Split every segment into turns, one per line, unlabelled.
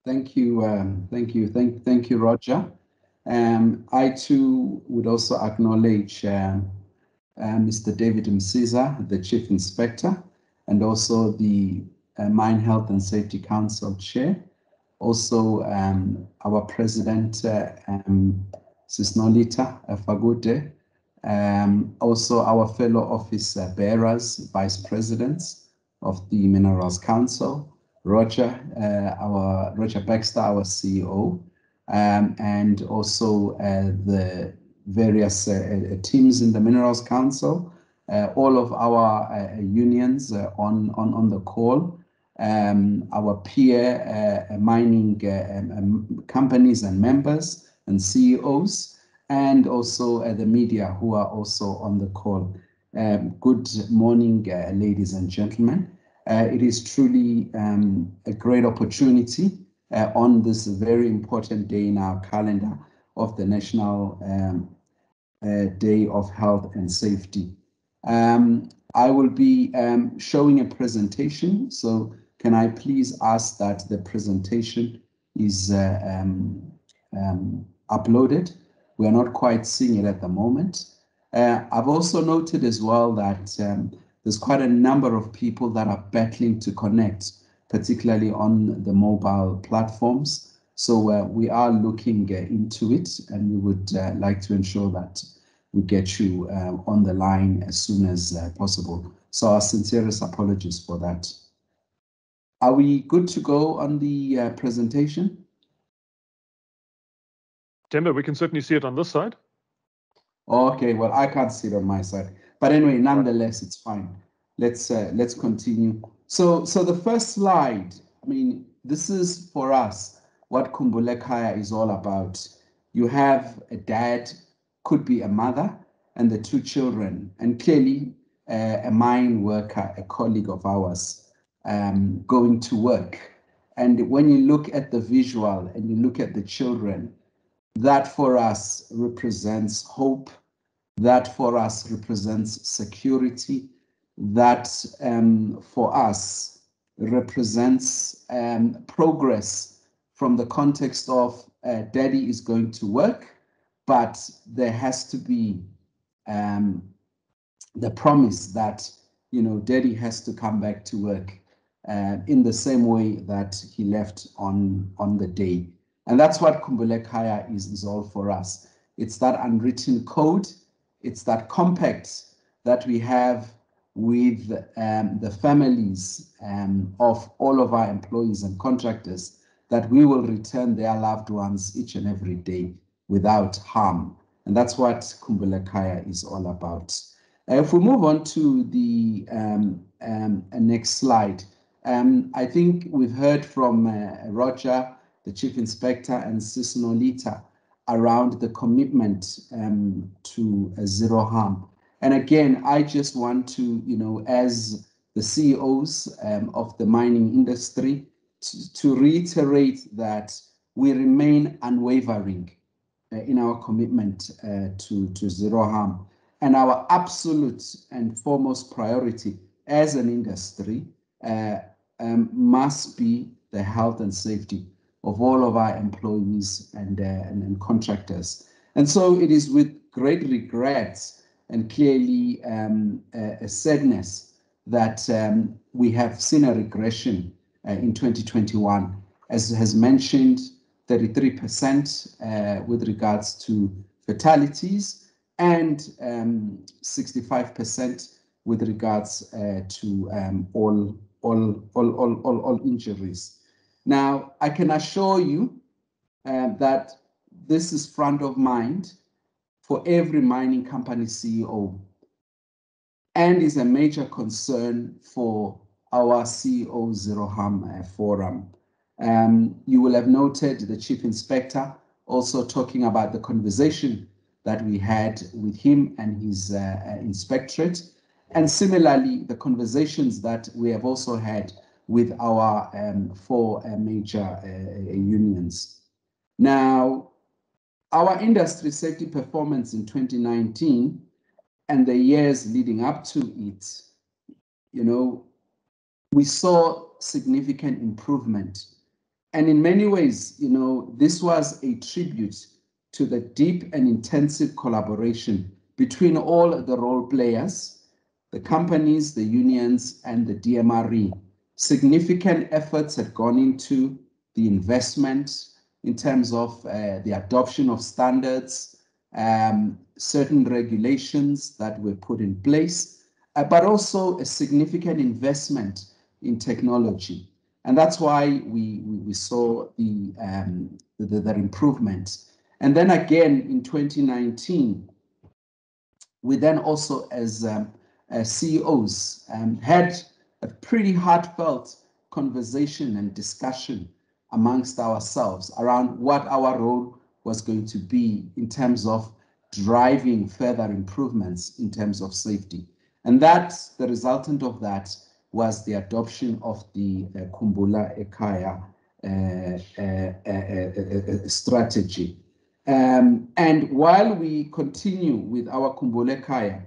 Thank you, thank you, Roger. I too would also acknowledge Mr. David Msiza, the Chief Inspector, and also the Mine Health and Safety Council Chair. Also, our President, Sisnolita Fagude. Also, our fellow office bearers, Vice Presidents of the Minerals Council, Roger Baxter, our CEO, and also the various teams in the Minerals Council, all of our unions on the call, our peer mining companies and members and CEOs, and also the media who are also on the call. Good morning, ladies and gentlemen. It is truly a great opportunity on this very important day in our calendar of the National Day of Health and Safety. I will be showing a presentation, so can I please ask that the presentation is uploaded? We are not quite seeing it at the moment. I've also noted as well that there's quite a number of people that are battling to connect, particularly on the mobile platforms. So we are looking into it, and we would like to ensure that we get you on the line as soon as possible. So our sincerest apologies for that. Are we good to go on the presentation?
Themba, we can certainly see it on this side.
Okay, well, I can't see it on my side. But anyway, nonetheless, it's fine. Let's continue. So the first slide, I mean, this is for us what Kumbalakaya is all about. You have a dad, could be a mother, and the two children, and clearly a mine worker, a colleague of ours, going to work. And when you look at the visual and you look at the children, that for us represents hope, that for us represents security, that for us represents progress from the context of daddy is going to work, but there has to be the promise that, you know, daddy has to come back to work in the same way that he left on the day. And that's what Kumbalakaya is all for us. It's that unwritten code, it's that compact that we have with the families of all of our employees and contractors, that we will return their loved ones each and every day without harm. And that's what Kumbalakaya is all about. If we move on to the next slide, I think we've heard from Roger, the Chief Inspector, and Sisnolita around the commitment to zero harm. And again, I just want to, you know, as the CEOs of the mining industry, to reiterate that we remain unwavering in our commitment to zero harm. And our absolute and foremost priority as an industry must be the health and safety of all of our employees and contractors. And so it is with great regrets and clearly a sadness that we have seen a regression in 2021. As has mentioned, 33% with regards to fatalities and 65% with regards to all injuries. Now, I can assure you that this is front of mind for every mining company CEO and is a major concern for our CEO Zero Harm Forum. You will have noted the Chief Inspector also talking about the conversation that we had with him and his inspectorate, and similarly the conversations that we have also had with our four major unions. Now, our industry safety performance in 2019 and the years leading up to it, you know, we saw significant improvement. And in many ways, this was a tribute to the deep and intensive collaboration between all the role players, the companies, the unions, and the DMRE. Significant efforts had gone into the investment in terms of the adoption of standards, certain regulations that were put in place, but also a significant investment in technology. And that's why we saw the improvements. And then again in 2019, we then also as CEOs had a pretty heartfelt conversation and discussion amongst ourselves around what our role was going to be in terms of driving further improvements in terms of safety. And that, the resultant of that was the adoption of the Kumbalakaya strategy. And while we continue with our Kumbalakaya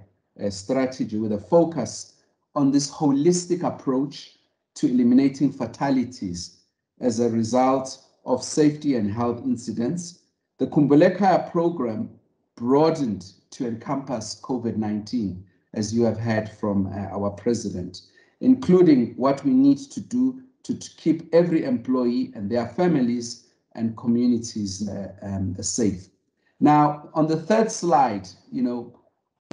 strategy with a focus on this holistic approach to eliminating fatalities as a result of safety and health incidents, the Kumbalakaya program broadened to encompass COVID-19, as you have heard from our president, including what we need to do to keep every employee and their families and communities safe. Now, on the third slide,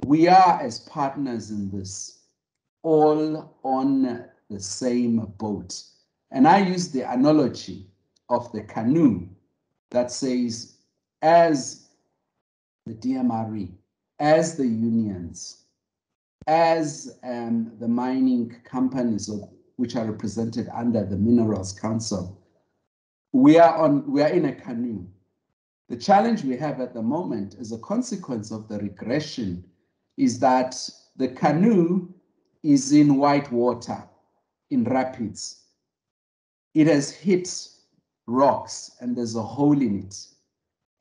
we are as partners in this, all on the same boat. And I use the analogy of the canoe that says, as the DMRE, as the unions, as the mining companies which are represented under the Minerals Council, we are in a canoe. The challenge we have at the moment as a consequence of the regression is that the canoe is in white water, in rapids. It has hit rocks and there's a hole in it.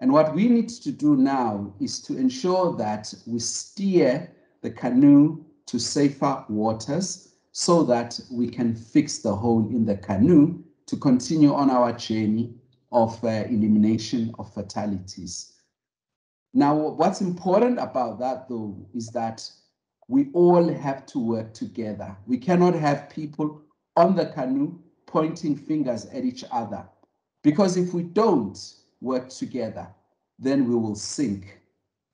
And what we need to do now is to ensure that we steer the canoe to safer waters so that we can fix the hole in the canoe to continue on our journey of elimination of fatalities. Now, what's important about that, though, is that we all have to work together. We cannot have people on the canoe pointing fingers at each other, because if we don't work together, then we will sink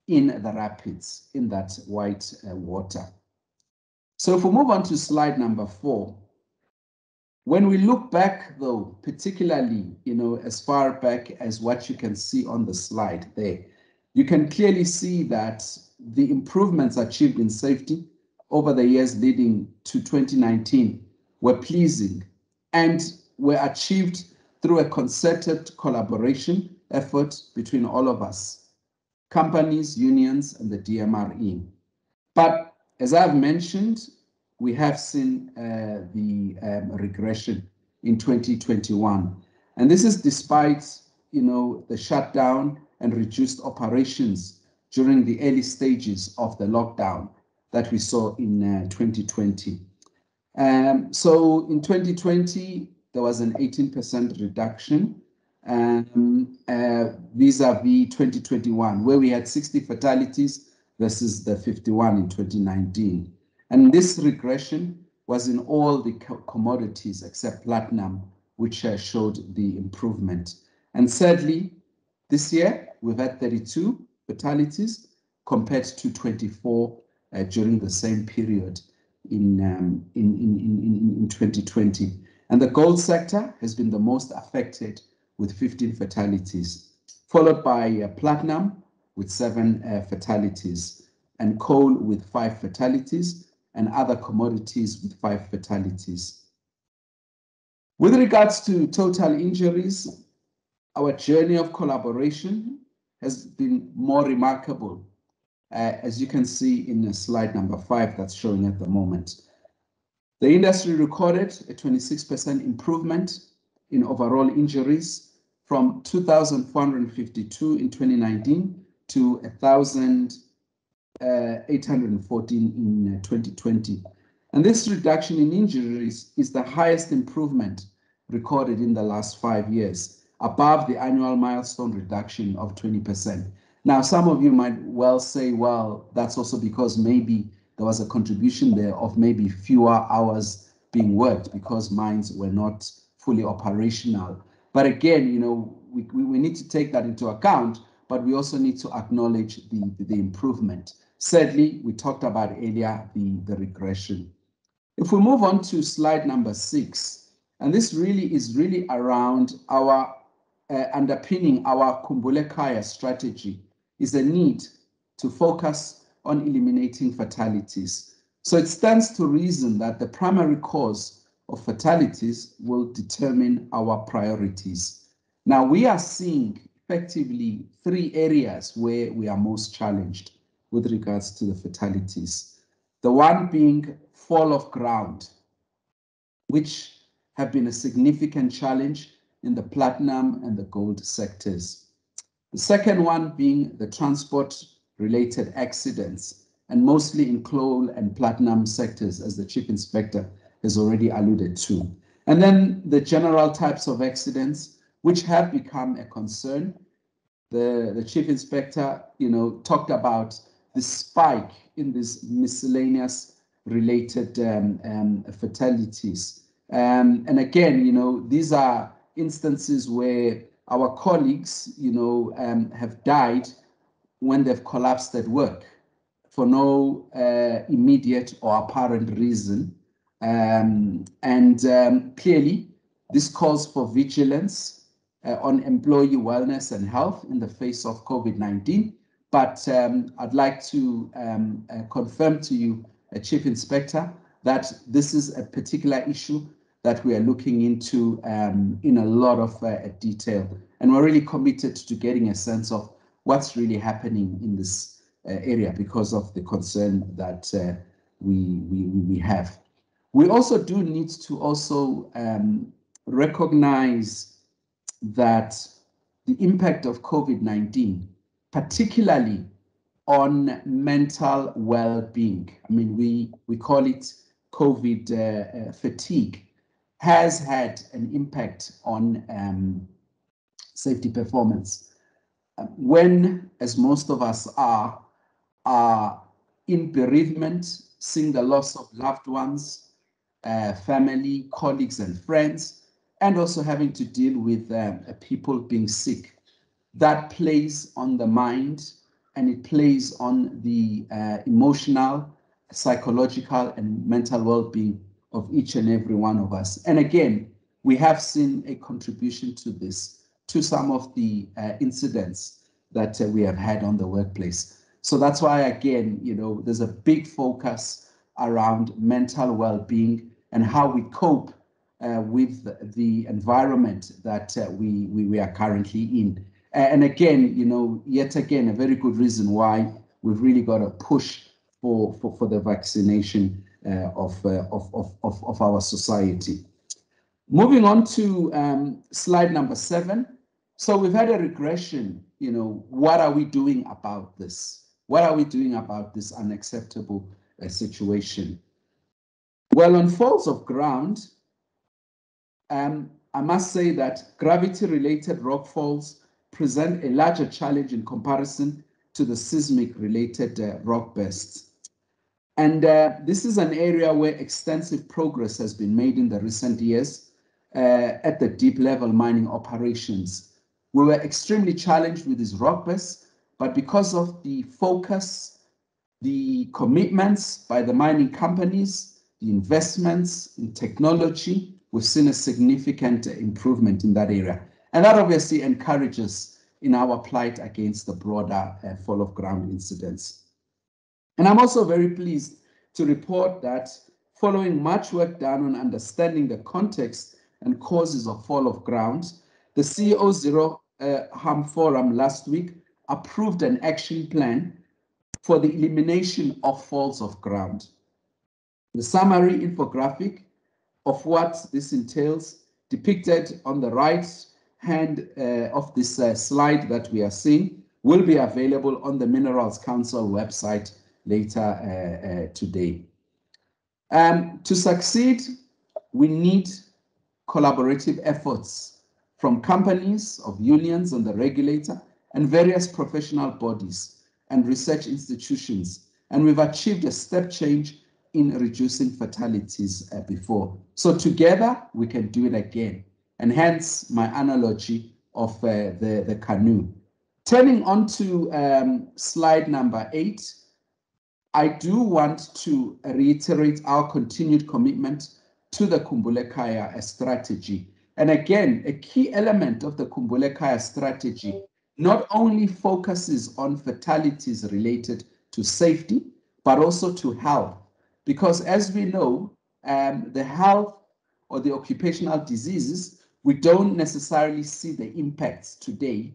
in the rapids, in that white water. So if we move on to slide number 4, when we look back, though, particularly, as far back as what you can see on the slide there, you can clearly see that the improvements achieved in safety over the years leading to 2019 were pleasing and were achieved through a concerted collaboration effort between all of us, companies, unions, and the DMRE. But as I've mentioned, we have seen the regression in 2021. And this is despite, the shutdown and reduced operations during the early stages of the lockdown that we saw in 2020. So in 2020, there was an 18% reduction vis-a-vis 2021, where we had 60 fatalities versus the 51 in 2019. And this regression was in all the commodities except platinum, which showed the improvement. And sadly, this year, we've had 32 fatalities compared to 24 during the same period in 2020. And the gold sector has been the most affected with 15 fatalities, followed by platinum with 7 fatalities, and coal with 5 fatalities, and other commodities with 5 fatalities. With regards to total injuries, our journey of collaboration has been more remarkable, as you can see in slide number 5 that's showing at the moment. The industry recorded a 26% improvement in overall injuries from 2,452 in 2019 to 1,814 in 2020. And this reduction in injuries is the highest improvement recorded in the last 5 years, above the annual milestone reduction of 20%. Now, some of you might well say, well, that's also because maybe there was a contribution there of maybe fewer hours being worked because mines were not fully operational. But again, you know, we need to take that into account, but we also need to acknowledge the improvement. Sadly, we talked about earlier the regression. If we move on to slide number 6, and this really is around our underpinning our Kumbalakaya strategy, is a need to focus on eliminating fatalities. So it stands to reason that the primary cause of fatalities will determine our priorities. Now, we are seeing effectively 3 areas where we are most challenged with regards to the fatalities. The one being fall of ground, which have been a significant challenge in the platinum and the gold sectors. The second one being the transport-related accidents, and mostly in coal and platinum sectors, as the Chief Inspector has already alluded to. And then the general types of accidents, which have become a concern. The Chief Inspector, you know, talked about the spike in these miscellaneous related fatalities. And again, you know, these are instances where our colleagues, you know, have died when they've collapsed at work for no immediate or apparent reason. Clearly, this calls for vigilance on employee wellness and health in the face of COVID-19. But I'd like to confirm to you, Chief Inspector, that this is a particular issue that we are looking into in a lot of detail. And we're really committed to getting a sense of what's really happening in this area because of the concern that we have. We also do need to also recognize that the impact of COVID-19, particularly on mental well-being, I mean, we call it COVID fatigue, has had an impact on safety performance. When, as most of us are in bereavement, seeing the loss of loved ones, family, colleagues, and friends, and also having to deal with people being sick, that plays on the mind and it plays on the emotional, psychological, and mental well-being of each and every one of us. And again, we have seen a contribution to this, to some of the incidents that we have had on the workplace. So that's why, again, you know, there's a big focus around mental well-being and how we cope with the environment that we are currently in. And again, you know, yet again, a very good reason why we've really got to push for the vaccination of our society. Moving on to slide number 7. So we've had a regression, you know, what are we doing about this? What are we doing about this unacceptable situation? Well, on falls of ground, I must say that gravity-related rock falls present a larger challenge in comparison to the seismic-related rock bursts. And this is an area where extensive progress has been made in the recent years at the deep-level mining operations. We were extremely challenged with these rock bursts, but because of the focus, the commitments by the mining companies, the investments in technology, we've seen a significant improvement in that area. And that obviously encourages in our plight against the broader fall of ground incidents. And I'm also very pleased to report that following much work done on understanding the context and causes of fall of ground, the CEO Zero Harm Forum last week approved an action plan for the elimination of falls of ground. The summary infographic of what this entails, depicted on the right hand of this slide that we are seeing, will be available on the Minerals Council website later today. To succeed, we need collaborative efforts from companies, of unions and the regulator, and various professional bodies and research institutions. And we've achieved a step change in reducing fatalities before. So together we can do it again. And hence my analogy of the canoe. Turning on to slide number 8, I do want to reiterate our continued commitment to the Kumbalakaya strategy. And again, a key element of the Kumbalakaya strategy not only focuses on fatalities related to safety, but also to health. Because as we know, the health or the occupational diseases, we don't necessarily see the impacts today.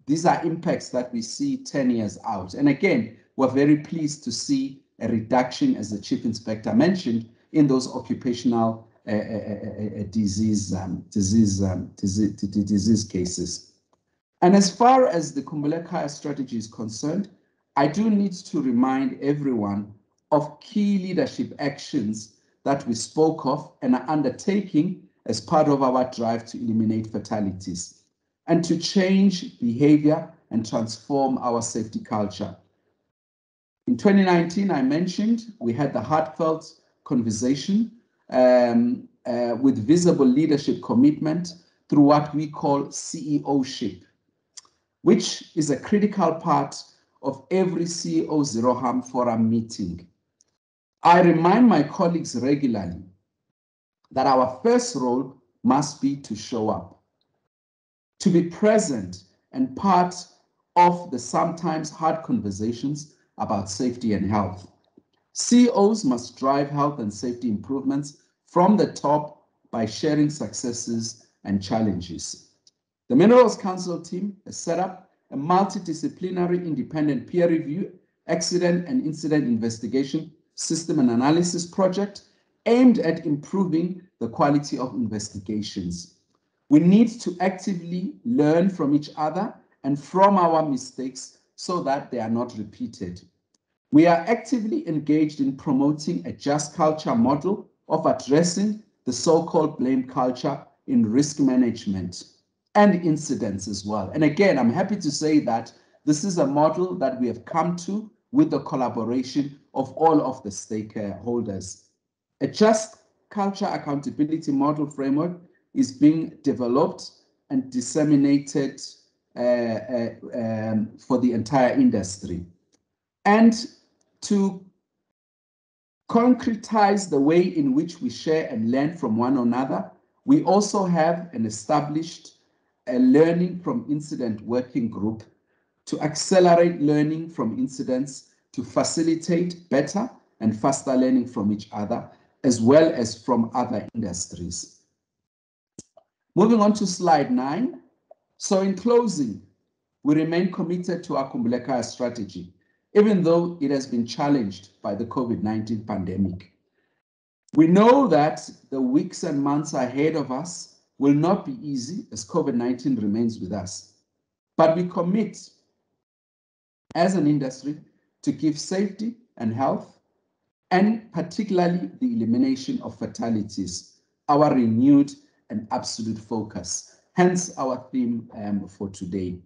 These are impacts that we see 10 years out. And again, we're very pleased to see a reduction, as the Chief Inspector mentioned, in those occupational disease cases. And as far as the Kumbalakaya strategy is concerned, I do need to remind everyone of key leadership actions that we spoke of and are undertaking as part of our drive to eliminate fatalities and to change behavior and transform our safety culture. In 2019, I mentioned we had the heartfelt conversation with visible leadership commitment through what we call CEO-ship, which is a critical part of every CEO Zero Harm Forum meeting. I remind my colleagues regularly that our first role must be to show up, to be present and part of the sometimes hard conversations about safety and health. CEOs must drive health and safety improvements from the top by sharing successes and challenges. The Minerals Council team has set up a multidisciplinary independent peer review, accident and incident investigation system and analysis project aimed at improving the quality of investigations. We need to actively learn from each other and from our mistakes so that they are not repeated. We are actively engaged in promoting a just culture model of addressing the so-called blame culture in risk management and incidents as well. And again, I'm happy to say that this is a model that we have come to with the collaboration of all of the stakeholders. A just culture accountability model framework is being developed and disseminated for the entire industry. And to concretize the way in which we share and learn from one another, we also have an established learning from incident working group to accelerate learning from incidents, to facilitate better and faster learning from each other, as well as from other industries. Moving on to slide 9. So in closing, we remain committed to our Kumbalakaya strategy, even though it has been challenged by the COVID-19 pandemic. We know that the weeks and months ahead of us will not be easy as COVID-19 remains with us. But we commit as an industry to give safety and health, and particularly the elimination of fatalities, our renewed and absolute focus, hence our theme for today.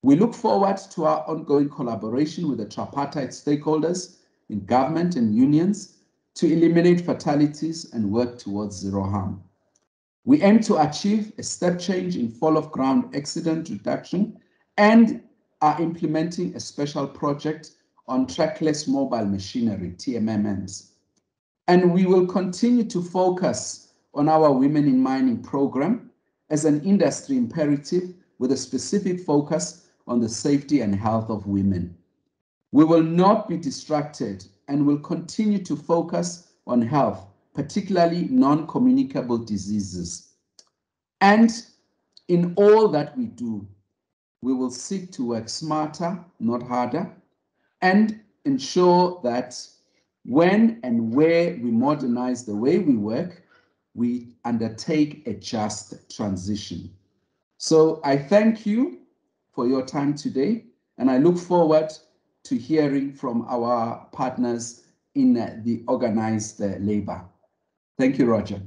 We look forward to our ongoing collaboration with the tripartite stakeholders in government and unions to eliminate fatalities and work towards zero harm. We aim to achieve a step change in fall-of-ground accident reduction and are implementing a special project on trackless mobile machinery, TMMs. And we will continue to focus on our Women in Mining program as an industry imperative with a specific focus on the safety and health of women. We will not be distracted and will continue to focus on health, particularly non-communicable diseases. And in all that we do, we will seek to work smarter, not harder, and ensure that when and where we modernize the way we work, we undertake a just transition. So I thank you for your time today, and I look forward to hearing from our partners in the organized labor. Thank you, Roger.